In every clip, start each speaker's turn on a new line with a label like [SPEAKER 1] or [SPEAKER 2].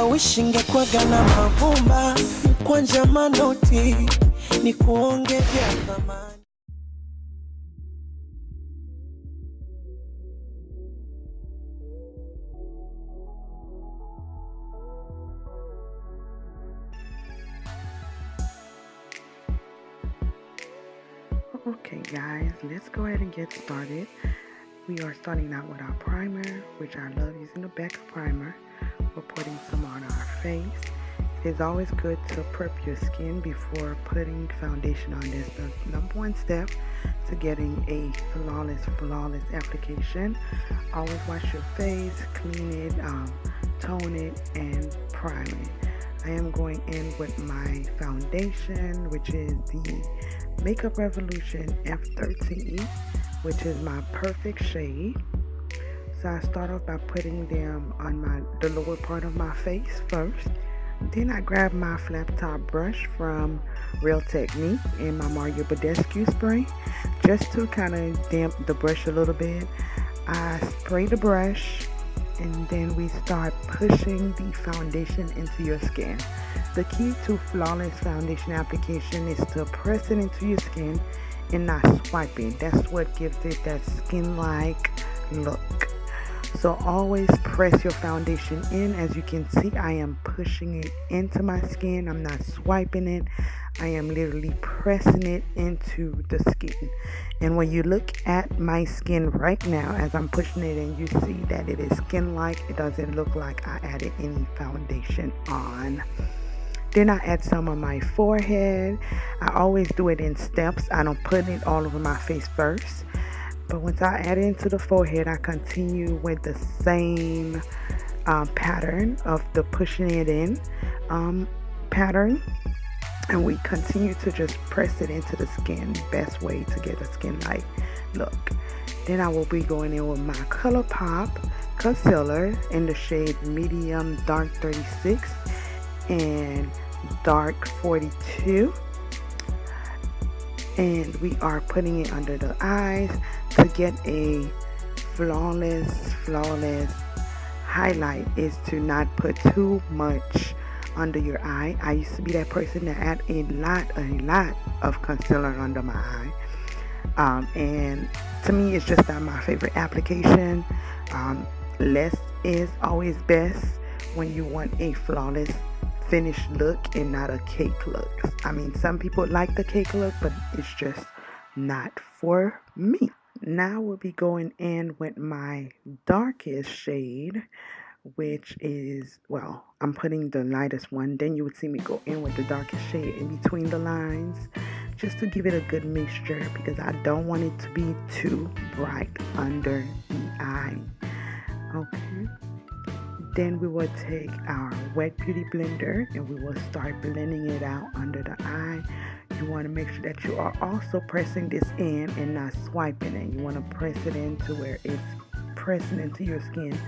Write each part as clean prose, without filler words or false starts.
[SPEAKER 1] wish ingekuwaga na mavumba kwanja manoti ni kuonge vya thamani.
[SPEAKER 2] Okay guys, let's go ahead and get started. We are starting out with our primer, which I love using the Becca primer. We're putting some on our face. It is always good to prep your skin before putting foundation on. This the number one step to getting a flawless application. Always wash your face, clean it, tone it, and prime it. I am going in with my foundation, which is the Makeup Revolution F13, which is my perfect shade. So I start off by putting them on the lower part of my face first. Then I grab my flat top brush from Real Technique and my Mario Badescu spray, just to kind of damp the brush a little bit. I spray the brush, and then we start pushing the foundation into your skin. The key to flawless foundation application is to press it into your skin and not swipe it. That's what gives it that skin-like look. So always press your foundation in. As you can see, I am pushing it into my skin. I'm not swiping it. I am literally pressing it into the skin. And when you look at my skin right now, as I'm pushing it in, you see that it is skin-like. It doesn't look like I added any foundation on. Then I add some on my forehead. I always do it in steps. I don't put it all over my face first. But once I add it into the forehead, I continue with the same pattern of the pushing it in pattern. And we continue to just press it into the skin. Best way to get a skin-like look. Then I will be going in with my Colorpop concealer in the shade medium dark 36 and dark 42. And we are putting it under the eyes to get a flawless highlight. Is to not put too much under your eye. I used to be that person that add a lot of concealer under my eye, and to me it's just not my favorite application. Less is always best when you want a flawless finished look and not a cake look. I mean, some people like the cake look, but it's just not for me. Now we'll be going in with my darkest shade, which is, well, I'm putting the lightest one. Then you would see me go in with the darkest shade in between the lines, just to give it a good mixture, because I don't want it to be too bright under the eye. Okay. Then we will take our wet beauty blender and we will start blending it out under the eye. You want to make sure that you are also pressing this in and not swiping it. You want to press it in to where it's pressing into your skin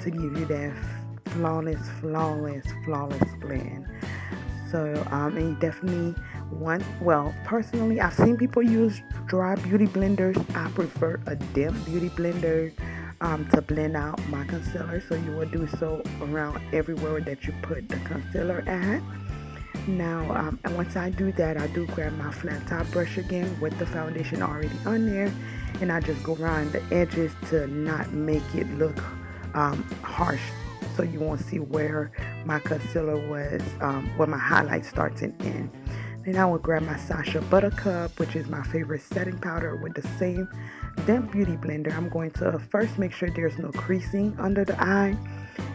[SPEAKER 2] to give you that flawless blend. So and you definitely want, well, personally I've seen people use dry beauty blenders. I prefer a damp beauty blender to blend out my concealer. So you will do so around everywhere that you put the concealer at. Now and once I do that, I do grab my flat top brush again with the foundation already on there, and I just go around the edges to not make it look harsh, so you won't see where my concealer was, where my highlight starts and end. Then I will grab my Sacha Buttercup, which is my favorite setting powder, with the same damp beauty blender. I'm going to first make sure there's no creasing under the eye,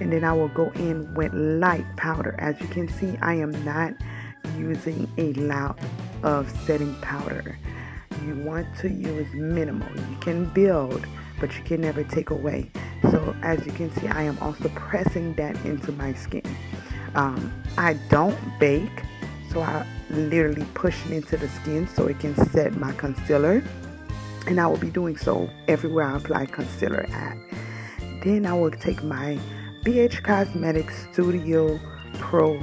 [SPEAKER 2] and then I will go in with light powder. As you can see, I am not using a lot of setting powder. You want to use minimal. You can build, but you can never take away. So as you can see, I am also pressing that into my skin. I don't bake, so I literally push it into the skin so it can set my concealer, and I will be doing so everywhere I apply concealer at. Then I will take my BH Cosmetics Studio Pro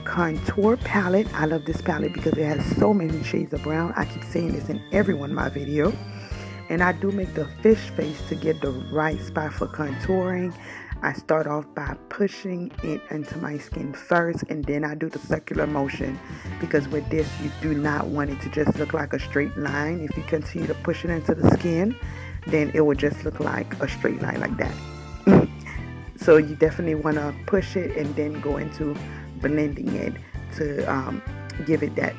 [SPEAKER 2] Contour palette. I love this palette because it has so many shades of brown. I keep saying this in every one of my videos. And I do make the fish face to get the right spot for contouring. I start off by pushing it into my skin first, and then I do the circular motion, because with this you do not want it to just look like a straight line. If you continue to push it into the skin, then it will just look like a straight line like that. So you definitely want to push it and then go into blending it to give it that,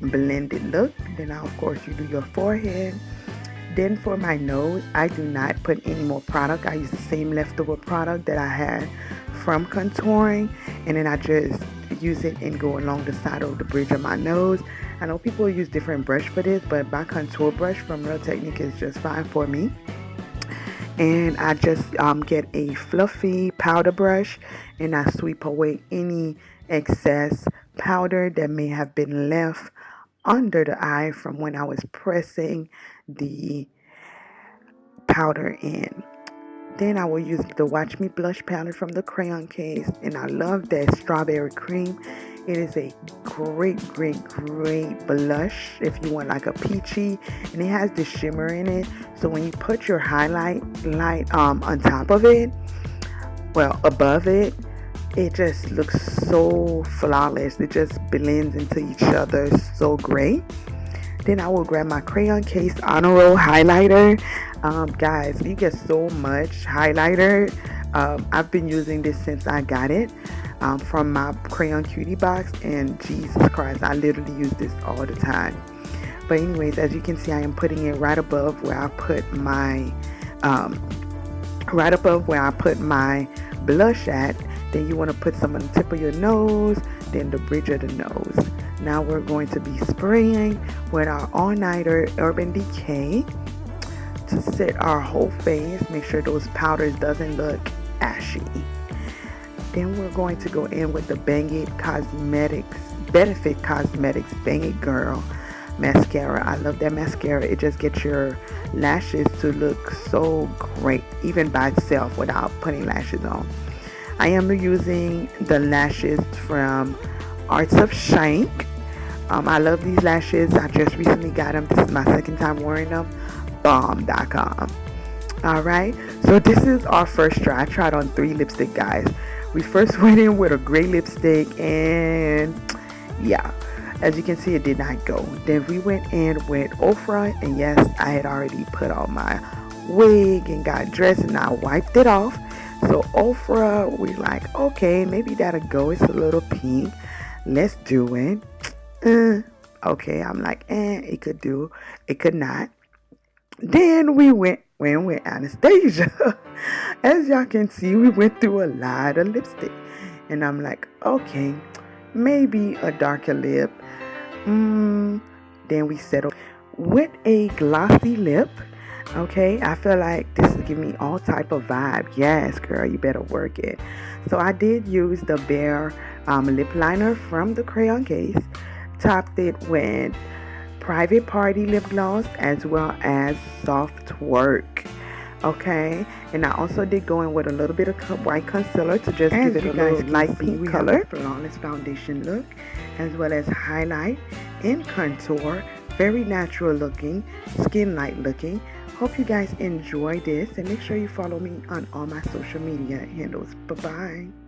[SPEAKER 2] blended look. Then now, of course, you do your forehead. Then for my nose, I do not put any more product. I use the same leftover product that I had from contouring, and then I just use it and go along the side of the bridge of my nose. I know people use different brush for this, but my contour brush from Real Technique is just fine for me. And I just get a fluffy powder brush, and I sweep away any excess powder that may have been left under the eye from when I was pressing the powder in. Then I will use the Watch Me Blush palette from the Thecrayoncase, and I love that strawberry cream. It is a great blush if you want like a peachy, and it has the shimmer in it. So when you put your highlight light on top of it, well, above it, it just looks so flawless. It just blends into each other so great. Then I will grab my Thecrayoncase Honor Roll highlighter. Guys, you get so much highlighter. I've been using this since I got it from my Crayon Cutie box, and Jesus Christ, I literally use this all the time. But anyways, as you can see, I am putting it right above where I put my blush at. Then you want to put some on the tip of your nose, then the bridge of the nose. Now we're going to be spraying with our all-nighter Urban Decay to set our whole face. Make sure those powders doesn't look ashy. Then we're going to go in with the Benefit Cosmetics Bang It Girl mascara. I love that mascara. It just gets your lashes to look so great, even by itself without putting lashes on. I am using the lashes from Arts of Shenk. I love these lashes. I just recently got them. This is my second time wearing them. Bomb.com. Alright, so this is our first try. I tried on 3 lipstick, guys. We first went in with a gray lipstick, and yeah, as you can see, it did not go. Then we went in with Ofra, and yes, I had already put on my wig and got dressed, and I wiped it off. So Ofra, we like, okay, maybe that'll go. It's a little pink. Let's do it. Okay, I'm like, it could do. It could not. Then we went with Anastasia. As y'all can see, we went through a lot of lipstick. And I'm like, okay, maybe a darker lip. Then we settled with a glossy lip. Okay, I feel like this is giving me all type of vibe. Yes, girl, you better work it. So I did use the Bare lip liner from the Thecrayoncase. Topped it with Private Party lip gloss as well as soft twerk. Okay, and I also did go in with a little bit of white concealer to just give it a little light pink color. Flawless foundation look, as well as highlight and contour. Very natural looking, skin light looking. Hope you guys enjoy this, and make sure you follow me on all my social media handles. Bye bye.